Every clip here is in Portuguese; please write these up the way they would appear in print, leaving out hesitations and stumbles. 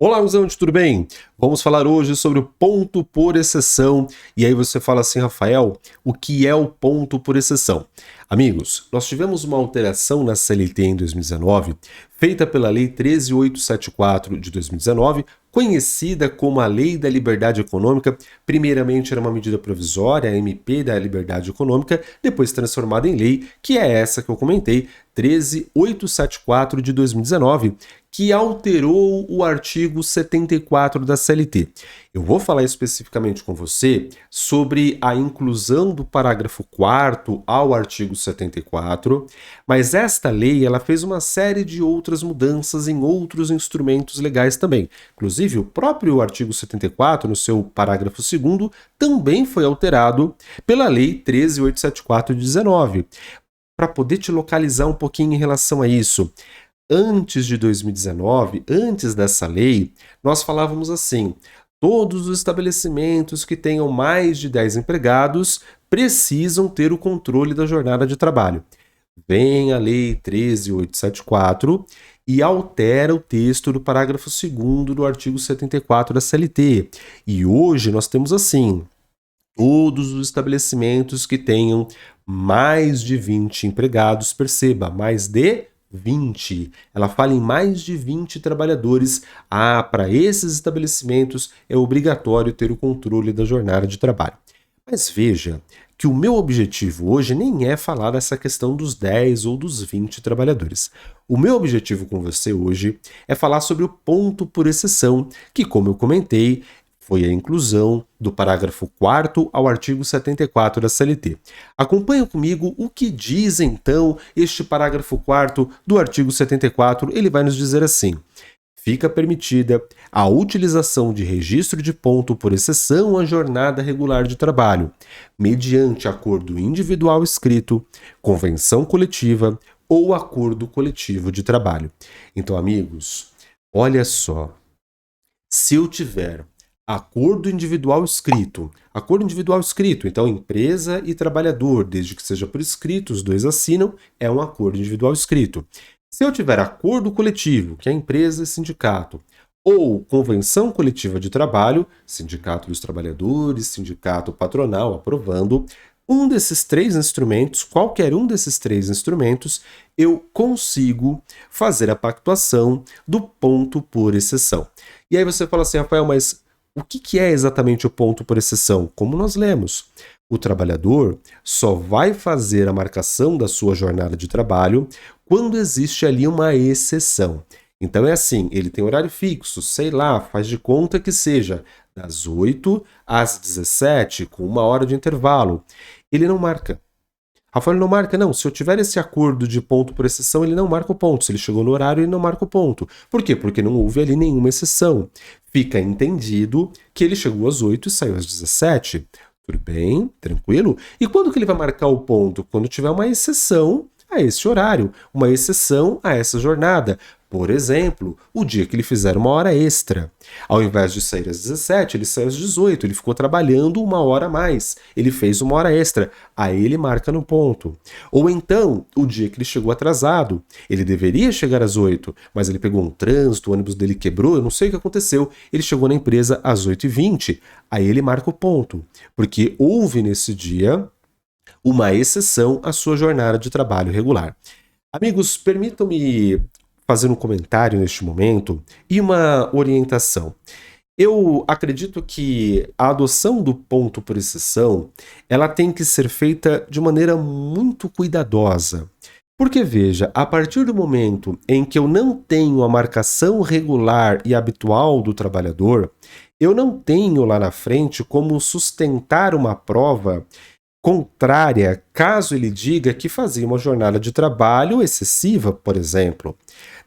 Olá, Uzão, tudo bem? Vamos falar hoje sobre o ponto por exceção. E aí você fala assim, Rafael, o que é o ponto por exceção? Amigos, nós tivemos uma alteração na CLT em 2019, feita pela Lei 13.874 de 2019, conhecida como a Lei da Liberdade Econômica. Primeiramente era uma medida provisória, a MP da Liberdade Econômica, depois transformada em lei, que é essa que eu comentei, 13.874 de 2019, que alterou o artigo 74 da CLT. Eu vou falar especificamente com você sobre a inclusão do parágrafo 4º ao artigo 74, mas esta lei ela fez uma série de outras mudanças em outros instrumentos legais também. Inclusive, o próprio artigo 74, no seu parágrafo 2º, também foi alterado pela Lei 13.874 de 19. Para poder te localizar um pouquinho em relação a isso, antes de 2019, antes dessa lei, nós falávamos assim: todos os estabelecimentos que tenham mais de 10 empregados precisam ter o controle da jornada de trabalho. Vem a Lei 13.874 e altera o texto do parágrafo 2º do artigo 74 da CLT. E hoje nós temos assim: todos os estabelecimentos que tenham mais de 20 empregados, perceba, mais de 20. Ela fala em mais de 20 trabalhadores. Para esses estabelecimentos é obrigatório ter o controle da jornada de trabalho. Mas veja que o meu objetivo hoje nem é falar dessa questão dos 10 ou dos 20 trabalhadores. O meu objetivo com você hoje é falar sobre o ponto por exceção, que, como eu comentei, foi a inclusão do parágrafo 4º ao artigo 74 da CLT. Acompanha comigo o que diz, então, este parágrafo 4º do artigo 74. Ele vai nos dizer assim: fica permitida a utilização de registro de ponto por exceção à jornada regular de trabalho, mediante acordo individual escrito, convenção coletiva ou acordo coletivo de trabalho. Então, amigos, olha só, se eu tiver acordo individual escrito, então empresa e trabalhador, desde que seja por escrito, os dois assinam, é um acordo individual escrito. Se eu tiver acordo coletivo, que é empresa e sindicato, ou convenção coletiva de trabalho, sindicato dos trabalhadores, sindicato patronal aprovando, um desses três instrumentos, qualquer um desses três instrumentos, eu consigo fazer a pactuação do ponto por exceção. E aí você fala assim, Rafael, mas o que é exatamente o ponto por exceção? Como nós lemos, o trabalhador só vai fazer a marcação da sua jornada de trabalho quando existe ali uma exceção. Então é assim, ele tem horário fixo, sei lá, faz de conta que seja das 8 às 17, com 1 hora de intervalo. Ele não marca. Rafael não marca, não. Se eu tiver esse acordo de ponto por exceção, ele não marca o ponto. Se ele chegou no horário, ele não marca o ponto. Por quê? Porque não houve ali nenhuma exceção. Fica entendido que ele chegou às 8 e saiu às 17. Tudo bem? Tranquilo? E quando que ele vai marcar o ponto? Quando tiver uma exceção a esse horário, uma exceção a essa jornada. Por exemplo, o dia que ele fizer 1 hora extra. Ao invés de sair às 17, ele saiu às 18, ele ficou trabalhando 1 hora a mais. Ele fez 1 hora extra. Aí ele marca no ponto. Ou então, o dia que ele chegou atrasado. Ele deveria chegar às 8, mas ele pegou um trânsito, o ônibus dele quebrou, eu não sei o que aconteceu. Ele chegou na empresa às 8h20. Aí ele marca o ponto. Porque houve nesse dia uma exceção à sua jornada de trabalho regular. Amigos, permitam-me fazer um comentário neste momento e uma orientação. Eu acredito que a adoção do ponto por exceção, ela tem que ser feita de maneira muito cuidadosa. Porque veja, a partir do momento em que eu não tenho a marcação regular e habitual do trabalhador, eu não tenho lá na frente como sustentar uma prova contrária, caso ele diga que fazia uma jornada de trabalho excessiva, por exemplo.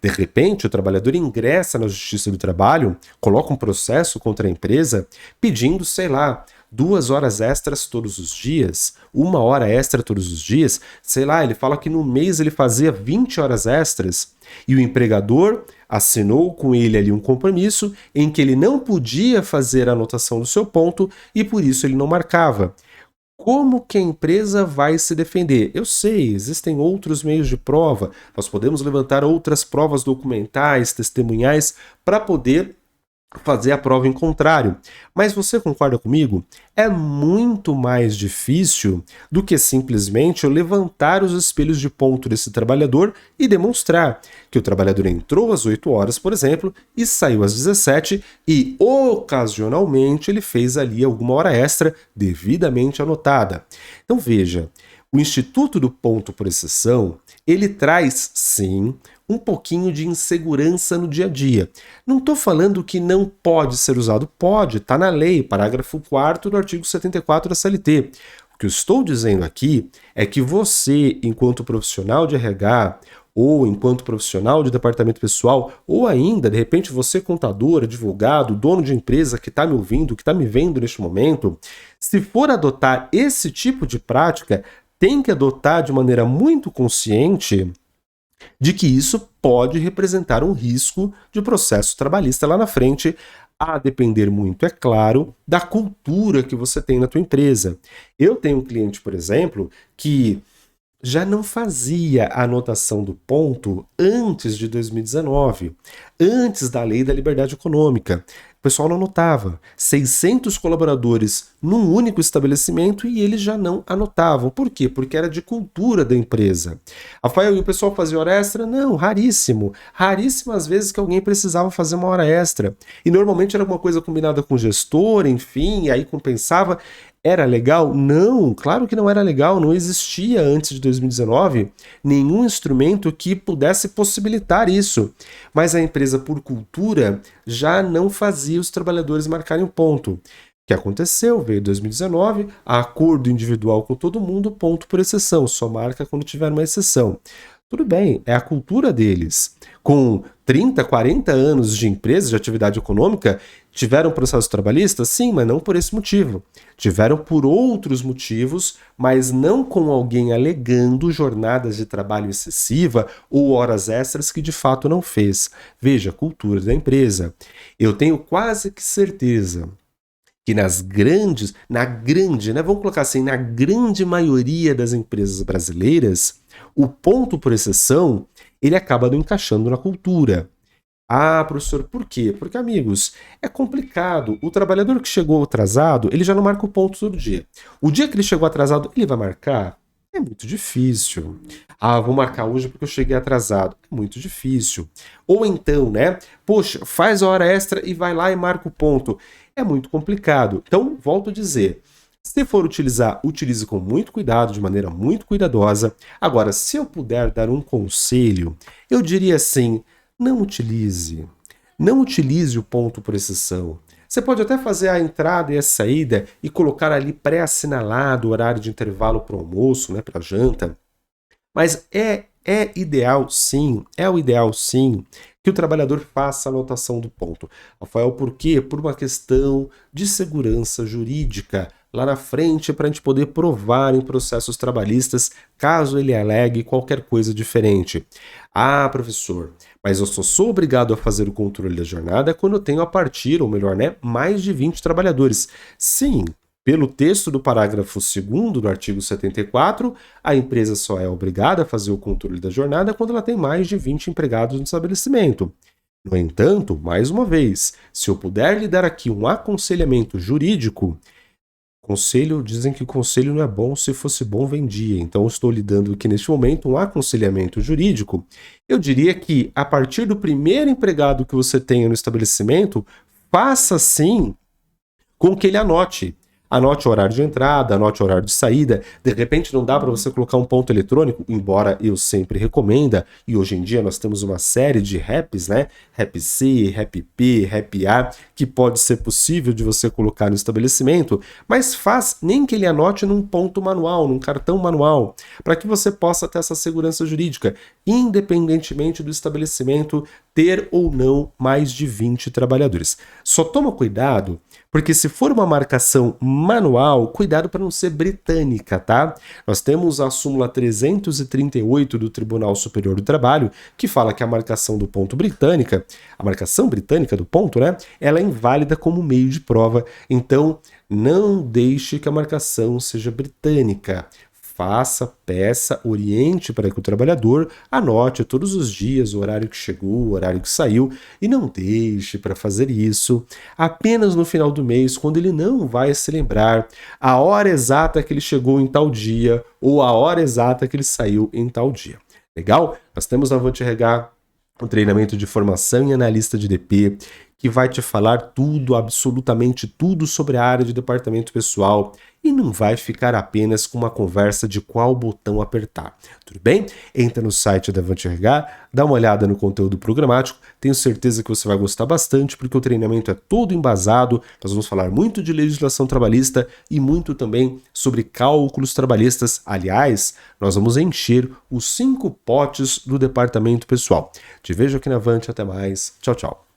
De repente, o trabalhador ingressa na Justiça do Trabalho, coloca um processo contra a empresa, pedindo, sei lá, 2 horas extras todos os dias, 1 hora extra todos os dias, sei lá, ele fala que no mês ele fazia 20 horas extras, e o empregador assinou com ele ali um compromisso em que ele não podia fazer a anotação do seu ponto e por isso ele não marcava. Como que a empresa vai se defender? Eu sei, existem outros meios de prova, nós podemos levantar outras provas documentais, testemunhais, para poder fazer a prova em contrário. Mas você concorda comigo? É muito mais difícil do que simplesmente eu levantar os espelhos de ponto desse trabalhador e demonstrar que o trabalhador entrou às 8 horas, por exemplo, e saiu às 17 e ocasionalmente ele fez ali alguma hora extra devidamente anotada. Então veja, o Instituto do Ponto por Exceção, ele traz sim um pouquinho de insegurança no dia a dia. Não estou falando que não pode ser usado. Pode, está na lei, parágrafo 4º do artigo 74 da CLT. O que eu estou dizendo aqui é que você, enquanto profissional de RH, ou enquanto profissional de departamento pessoal, ou ainda, de repente, você contador, advogado, dono de empresa que está me ouvindo, que está me vendo neste momento, se for adotar esse tipo de prática, tem que adotar de maneira muito consciente de que isso pode representar um risco de processo trabalhista lá na frente, a depender muito, é claro, da cultura que você tem na tua empresa. Eu tenho um cliente, por exemplo, que já não fazia a anotação do ponto antes de 2019, antes da Lei da Liberdade Econômica. O pessoal não anotava. 600 colaboradores num único estabelecimento e eles já não anotavam. Por quê? Porque era de cultura da empresa. Rafael, e o pessoal fazia hora extra? Não, raríssimo. Raríssimas vezes que alguém precisava fazer uma hora extra. E normalmente era alguma coisa combinada com o gestor, enfim, e aí compensava. Era legal? Não, claro que não era legal, não existia antes de 2019 nenhum instrumento que pudesse possibilitar isso. Mas a empresa, por cultura, já não fazia os trabalhadores marcarem um ponto. O que aconteceu? Veio 2019, acordo individual com todo mundo, ponto por exceção, só marca quando tiver uma exceção. Tudo bem, é a cultura deles. Com 30, 40 anos de empresa, de atividade econômica, tiveram processo trabalhista? Sim, mas não por esse motivo. Tiveram por outros motivos, mas não com alguém alegando jornadas de trabalho excessiva ou horas extras que de fato não fez. Veja, a cultura da empresa. Eu tenho quase que certeza que vamos colocar assim, na grande maioria das empresas brasileiras, o ponto por exceção, ele acaba não encaixando na cultura. Ah, professor, por quê? Porque, amigos, é complicado. O trabalhador que chegou atrasado, ele já não marca o ponto todo dia. O dia que ele chegou atrasado, ele vai marcar? É muito difícil. Ah, vou marcar hoje porque eu cheguei atrasado. É muito difícil. Ou então, né? Poxa, faz a hora extra e vai lá e marca o ponto. É muito complicado. Então, volto a dizer, se for utilizar, utilize com muito cuidado, de maneira muito cuidadosa. Agora, se eu puder dar um conselho, eu diria assim, não utilize. Não utilize o ponto por exceção. Você pode até fazer a entrada e a saída e colocar ali pré-assinalado o horário de intervalo para o almoço, né, para a janta. Mas é ideal sim, é o ideal sim, que o trabalhador faça a anotação do ponto. Rafael, por quê? Por uma questão de segurança jurídica lá na frente para a gente poder provar em processos trabalhistas caso ele alegue qualquer coisa diferente. Ah, professor, mas eu só sou obrigado a fazer o controle da jornada quando eu tenho a partir, ou melhor, né, mais de 20 trabalhadores. Sim, pelo texto do parágrafo 2º do artigo 74, a empresa só é obrigada a fazer o controle da jornada quando ela tem mais de 20 empregados no estabelecimento. No entanto, mais uma vez, se eu puder lhe dar aqui um aconselhamento jurídico, dizem que o conselho não é bom, se fosse bom vendia. Então eu estou lhe dando aqui neste momento um aconselhamento jurídico. Eu diria que a partir do primeiro empregado que você tenha no estabelecimento, faça sim com que ele anote. Anote o horário de entrada, anote o horário de saída. De repente não dá para você colocar um ponto eletrônico, embora eu sempre recomenda, e hoje em dia nós temos uma série de REPs, né? REP C, REP P, REP A, que pode ser possível de você colocar no estabelecimento, mas faz nem que ele anote num ponto manual, num cartão manual, para que você possa ter essa segurança jurídica, independentemente do estabelecimento ter ou não mais de 20 trabalhadores. Só toma cuidado, porque se for uma marcação manual, cuidado para não ser britânica, tá? Nós temos a súmula 338 do Tribunal Superior do Trabalho, que fala que a marcação do ponto britânica, a marcação britânica do ponto, né, ela é inválida como meio de prova. Então, não deixe que a marcação seja britânica. faça, peça, oriente para que o trabalhador anote todos os dias o horário que chegou, o horário que saiu e não deixe para fazer isso apenas no final do mês, quando ele não vai se lembrar a hora exata que ele chegou em tal dia ou a hora exata que ele saiu em tal dia. Legal? Nós temos na Avante RH um treinamento de formação em analista de DP, que vai te falar tudo, absolutamente tudo sobre a área de departamento pessoal e não vai ficar apenas com uma conversa de qual botão apertar. Tudo bem? Entra no site da Avante RH, dá uma olhada no conteúdo programático, tenho certeza que você vai gostar bastante porque o treinamento é todo embasado, nós vamos falar muito de legislação trabalhista e muito também sobre cálculos trabalhistas. Aliás, nós vamos encher os 5 potes do departamento pessoal. Te vejo aqui na Avante, até mais. Tchau, tchau.